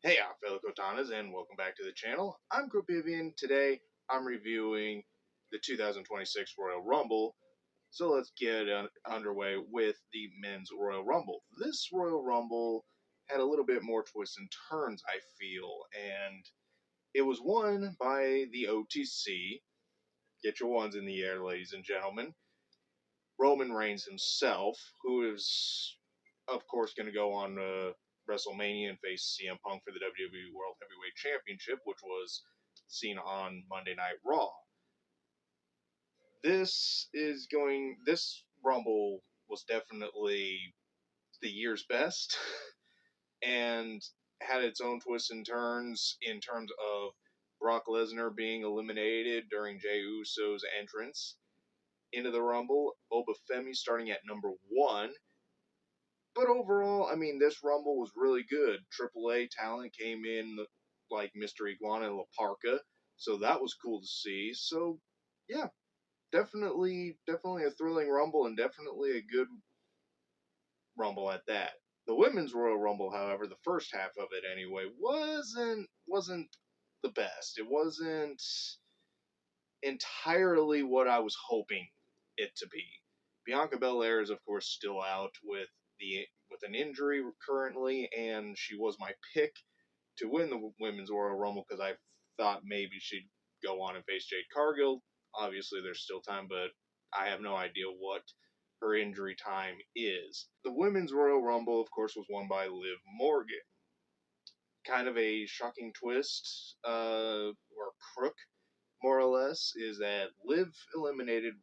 Hey, fellow Kotanas, and welcome back to the channel. I'm Gropivian. Today, I'm reviewing the 2026 Royal Rumble. So let's get underway with the Men's Royal Rumble. This Royal Rumble had a little bit more twists and turns, I feel, and it was won by the OTC. Get your ones in the air, ladies and gentlemen. Roman Reigns himself, who is, of course, going to go on WrestleMania and face CM Punk for the WWE World Heavyweight Championship, which was seen on Monday Night Raw. This Rumble was definitely the year's best and had its own twists and turns in terms of Brock Lesnar being eliminated during Jey Uso's entrance into the Rumble, Boba Femi starting at number 1. But overall, I mean, this Rumble was really good. AAA talent came in like Mr. Iguana and La Parka, so that was cool to see. So, yeah, definitely a thrilling Rumble and definitely a good Rumble at that. The Women's Royal Rumble, however, the first half of it anyway, wasn't the best. It wasn't entirely what I was hoping it to be. Bianca Belair is, of course, still out with an injury currently, and she was my pick to win the Women's Royal Rumble because I thought maybe she'd go on and face Jade Cargill. Obviously, there's still time, but I have no idea what her injury time is. The Women's Royal Rumble, of course, was won by Liv Morgan. Kind of a shocking twist, or crook, more or less, is that Liv eliminated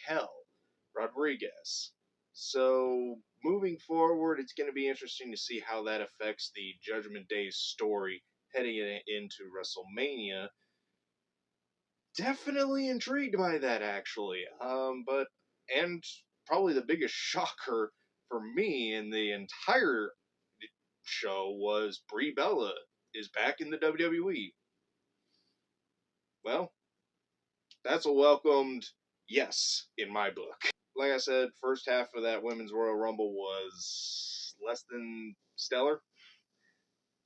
Raquel Rodriguez. So, moving forward, it's going to be interesting to see how that affects the Judgment Day story heading into WrestleMania. Definitely intrigued by that, actually. And probably the biggest shocker for me in the entire show was Brie Bella is back in the WWE. Well, that's a welcomed yes in my book. Like I said, first half of that Women's Royal Rumble was less than stellar.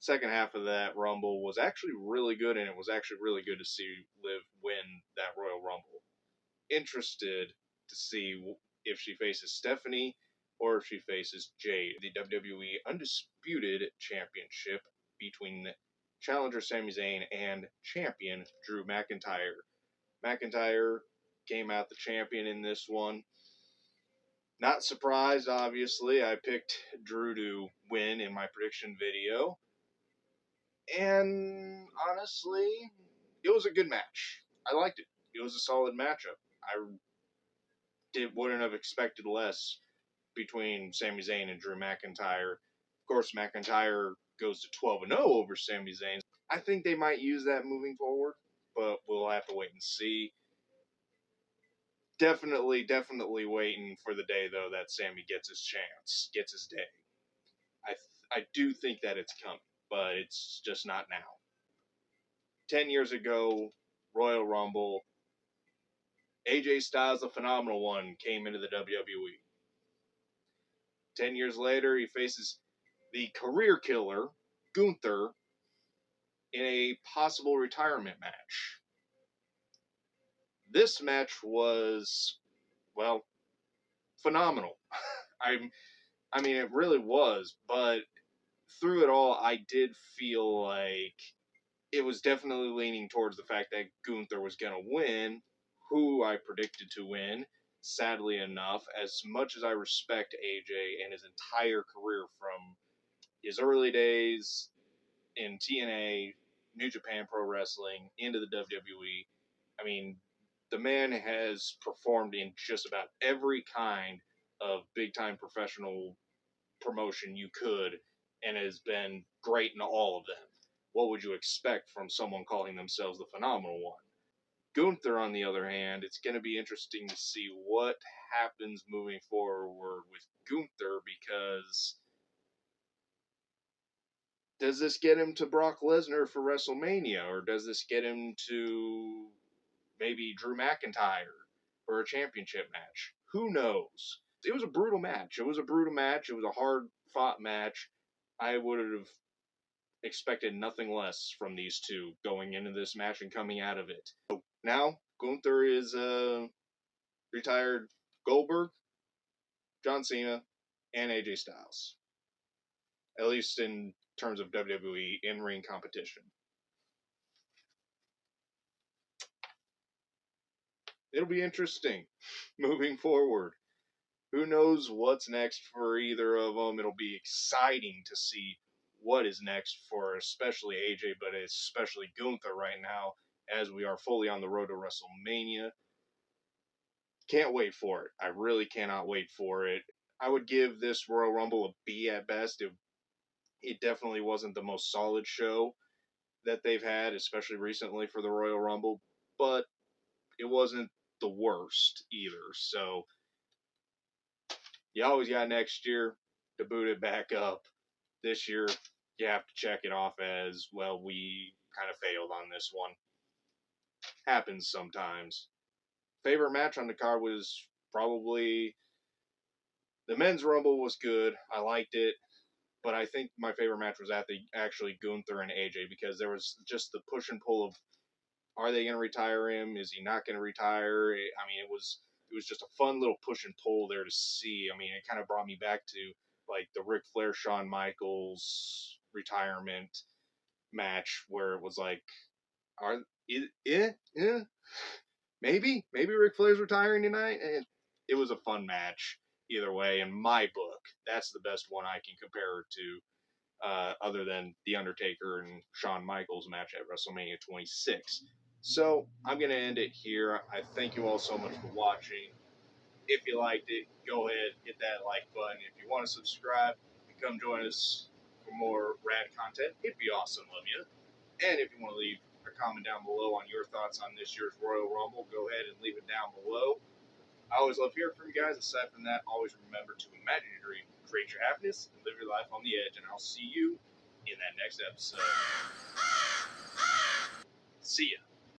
Second half of that Rumble was actually really good, and it was actually really good to see Liv win that Royal Rumble. Interested to see if she faces Stephanie or if she faces Jade. The WWE Undisputed Championship between challenger Sami Zayn and champion Drew McIntyre. McIntyre came out the champion in this one. Not surprised, obviously. I picked Drew to win in my prediction video. And honestly, it was a good match. I liked it. It was a solid matchup. Wouldn't have expected less between Sami Zayn and Drew McIntyre. Of course, McIntyre goes to 12-0 over Sami Zayn. I think they might use that moving forward, but we'll have to wait and see. Definitely waiting for the day, though, that Sami gets his chance, gets his day. I do think that it's coming, but it's just not now. 10 years ago, Royal Rumble, AJ Styles, the phenomenal one, came into the WWE. 10 years later, he faces the career killer, Gunther, in a possible retirement match. This match was, well, phenomenal. I mean, it really was, but through it all, I did feel like it was definitely leaning towards the fact that Gunther was going to win, who I predicted to win. Sadly enough, as much as I respect AJ and his entire career from his early days in TNA, New Japan Pro Wrestling, into the WWE, I mean, the man has performed in just about every kind of big-time professional promotion you could, and has been great in all of them. What would you expect from someone calling themselves the phenomenal one? Gunther, on the other hand, it's going to be interesting to see what happens moving forward with Gunther, because does this get him to Brock Lesnar for WrestleMania, or does this get him to maybe Drew McIntyre for a championship match? Who knows? It was a brutal match. It was a hard-fought match. I would have expected nothing less from these two going into this match and coming out of it. Now, Gunther is retired Goldberg, John Cena, and AJ Styles. At least in terms of WWE in-ring competition. It'll be interesting moving forward. Who knows what's next for either of them? It'll be exciting to see what is next for especially AJ, but especially Gunther right now, as we are fully on the road to WrestleMania. Can't wait for it. I really cannot wait for it. I would give this Royal Rumble a B at best. It definitely wasn't the most solid show that they've had, especially recently for the Royal Rumble, but it wasn't the worst either. So you always got next year to boot it back up. This year, you have to check it off as, well, we kind of failed on this one. Happens sometimes. Favorite match on the card was probably the men's Rumble was good. I liked it. But I think my favorite match was actually Gunther and AJ, because there was just the push and pull of, are they going to retire him? Is he not going to retire? I mean, it was just a fun little push and pull there to see. I mean, it kind of brought me back to like the Ric Flair Shawn Michaels retirement match, where it was like, maybe Ric Flair's retiring tonight. And it was a fun match either way. In my book, that's the best one I can compare it to. Other than The Undertaker and Shawn Michaels match at WrestleMania 26. So I'm going to end it here. I thank you all so much for watching. If you liked it, go ahead, hit that like button. If you want to subscribe and come join us for more rad content, it'd be awesome of you. And if you want to leave a comment down below on your thoughts on this year's Royal Rumble, go ahead and leave it down below. I always love hearing from you guys. Aside from that, always remember to imagine your dream, create your happiness, and live your life on the edge. And I'll see you in that next episode. See ya.